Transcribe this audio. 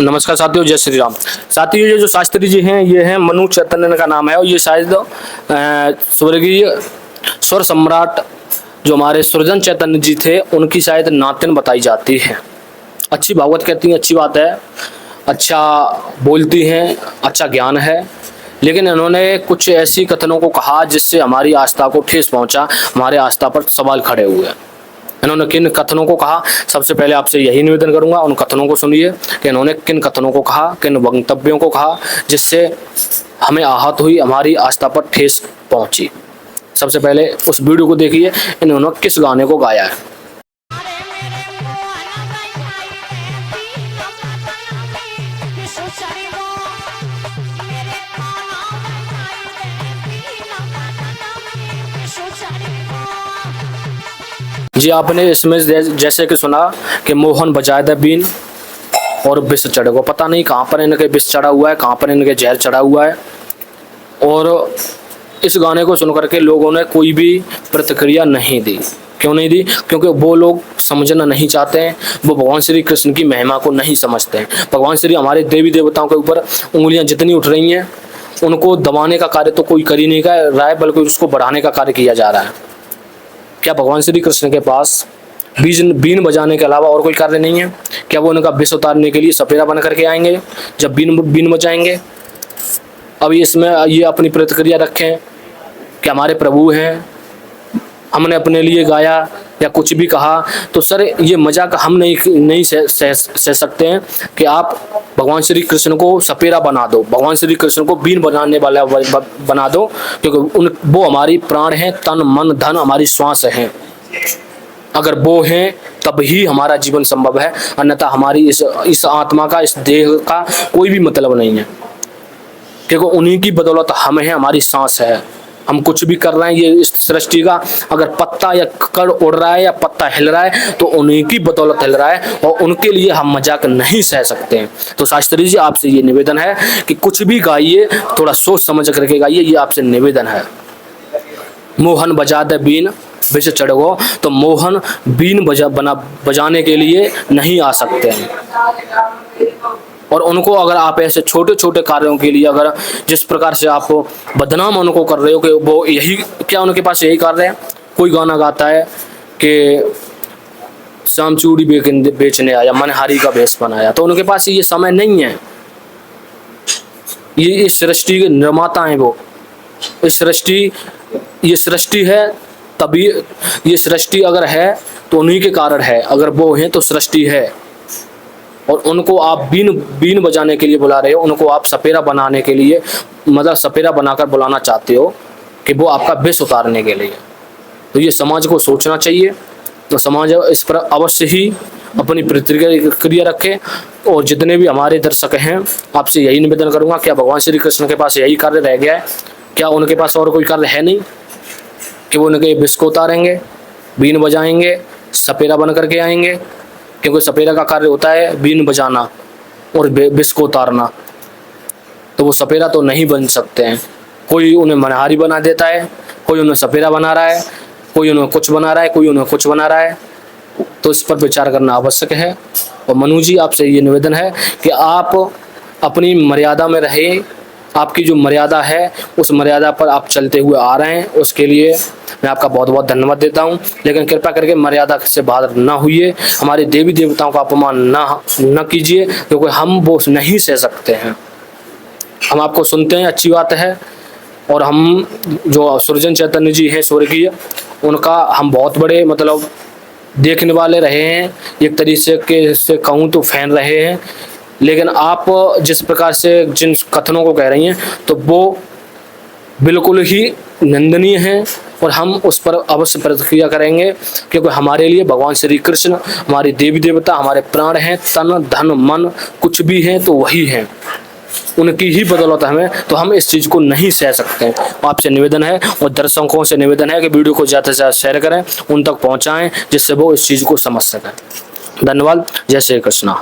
नमस्कार साथियों, जय श्री राम। साथियों, ये जो शास्त्री जी हैं ये हैं मनु चैतन्य का नाम है और ये शायद स्वर्गीय स्वर सम्राट जो हमारे सृजन चैतन्य जी थे उनकी शायद नातिन बताई जाती है। अच्छी भागवत कहती हैं, अच्छी बात है, अच्छा बोलती हैं, अच्छा ज्ञान है, लेकिन इन्होंने कुछ ऐसी कथनों को कहा जिससे हमारी आस्था को ठेस पहुंचा, हमारे आस्था पर सवाल खड़े हुए। इन्होंने किन कथनों को कहा, सबसे पहले आपसे यही निवेदन करूंगा उन कथनों को सुनिए कि इन्होंने किन कथनों को कहा, किन वक्तव्यों को कहा जिससे हमें आहत हुई, हमारी आस्था पर ठेस पहुंची। सबसे पहले उस वीडियो को देखिए, इन्होंने किस गाने को गाया है। जी, आपने इसमें जैसे कि सुना कि मोहन बजाए द बीन और विष चढ़े को, पता नहीं कहाँ पर इनके विष चढ़ा हुआ है, कहाँ पर इनके जहर चढ़ा हुआ है। और इस गाने को सुन करके लोगों ने कोई भी प्रतिक्रिया नहीं दी। क्यों नहीं दी? क्योंकि वो लोग समझना नहीं चाहते हैं, वो भगवान श्री कृष्ण की महिमा को नहीं समझते हैं। भगवान श्री हमारे देवी देवताओं के ऊपर उंगलियां जितनी उठ रही हैं उनको दबाने का कार्य तो कोई कर ही नहीं रहा है, बल्कि उसको बढ़ाने का कार्य किया जा रहा है। क्या भगवान श्री कृष्ण के पास बीन बजाने के अलावा और कोई कार्य नहीं है? क्या वो उनका विष उतारने के लिए सपेरा बन करके आएंगे जब बीन बजाएंगे? अब इसमें ये अपनी प्रतिक्रिया रखें कि हमारे प्रभु हैं, हमने अपने लिए गाया या कुछ भी कहा, तो सर ये मजाक हम नहीं सह सकते हैं कि आप भगवान श्री कृष्ण को सपेरा बना दो, भगवान श्री कृष्ण को बीन बनाने वाला बना दो, क्योंकि वो हमारी प्राण हैं, तन मन धन हमारी श्वास हैं। अगर वो हैं तब ही हमारा जीवन संभव है, अन्यथा हमारी इस आत्मा का, इस देह का कोई भी मतलब नहीं है, क्योंकि उन्हीं की बदौलत हम हैं, हमारी सांस है, हम कुछ भी कर रहे हैं। ये इस सृष्टि का अगर पत्ता या कड़ उड़ रहा है या पत्ता हिल रहा है तो उन्हीं की बदौलत हिल रहा है और उनके लिए हम मजाक नहीं सह सकते हैं। तो शास्त्री जी, आपसे ये निवेदन है कि कुछ भी गाइए थोड़ा सोच समझ करके गाइए, ये आपसे निवेदन है। मोहन बजा दे बीन विष चढ़ गो, तो मोहन बीन बजाने के लिए नहीं आ सकते हैं। और उनको अगर आप ऐसे छोटे छोटे कार्यों के लिए अगर जिस प्रकार से आप बदनाम उनको कर रहे हो कि वो यही, क्या उनके पास यही कार्य है? कोई गाना गाता है कि शाम चूड़ी बेचने आया, मनहारी का भेष बनाया, तो उनके पास ये समय नहीं है। ये इस सृष्टि के निर्माता हैं, वो ये सृष्टि है, तभी ये सृष्टि अगर है तो उन्हीं के कारण है, अगर वो हैं तो सृष्टि है। और उनको आप बीन बजाने के लिए बुला रहे हो, उनको आप सपेरा बनाने के लिए, मतलब सपेरा बनाकर बुलाना चाहते हो कि वो आपका विष उतारने के लिए। तो ये समाज को सोचना चाहिए, तो समाज इस पर अवश्य ही अपनी प्रतिक्रिया रखे। और जितने भी हमारे दर्शक हैं, आपसे यही निवेदन करूंगा, क्या भगवान श्री कृष्ण के पास यही कार्य रह गया है? क्या उनके पास और कोई कार्य है नहीं कि वो उनके विष को उतारेंगे, बीन बजाएंगे, सपेरा बन करके आएंगे? क्योंकि सपेरा का कार्य होता है बीन बजाना और विष को उतारना, तो वो सपेरा तो नहीं बन सकते हैं। कोई उन्हें मनहारी बना देता है, कोई उन्हें सपेरा बना रहा है, कोई उन्हें कुछ बना रहा है, कोई उन्हें कुछ बना रहा है। तो इस पर विचार करना आवश्यक है। और मनु जी, आपसे ये निवेदन है कि आप अपनी मर्यादा में रहें, आपकी जो मर्यादा है उस मर्यादा पर आप चलते हुए आ रहे हैं, उसके लिए मैं आपका बहुत बहुत धन्यवाद देता हूं। लेकिन कृपया करके मर्यादा से बाहर ना होइए, हमारे देवी देवताओं का अपमान ना कीजिए, क्योंकि हम वो नहीं सह सकते हैं। हम आपको सुनते हैं, अच्छी बात है, और हम जो सृजन चैतन्य जी हैं स्वर्गीय, उनका हम बहुत बड़े मतलब देखने वाले रहे हैं, एक तरीके से कहूँ तो फैन रहे हैं। लेकिन आप जिस प्रकार से जिन कथनों को कह रही हैं तो वो बिल्कुल ही निंदनीय हैं, और हम उस पर अवश्य प्रतिक्रिया करेंगे, क्योंकि हमारे लिए भगवान श्री कृष्ण हमारे देवी देवता, हमारे प्राण हैं, तन धन मन कुछ भी हैं तो वही हैं, उनकी ही बदौलत हमें, तो हम इस चीज़ को नहीं सह सकते हैं। आपसे निवेदन है और दर्शकों से निवेदन है कि वीडियो को ज़्यादा से ज़्यादा शेयर करें, उन तक पहुँचाएँ जिससे वो इस चीज़ को समझ सकें। धन्यवाद। जय श्री कृष्ण।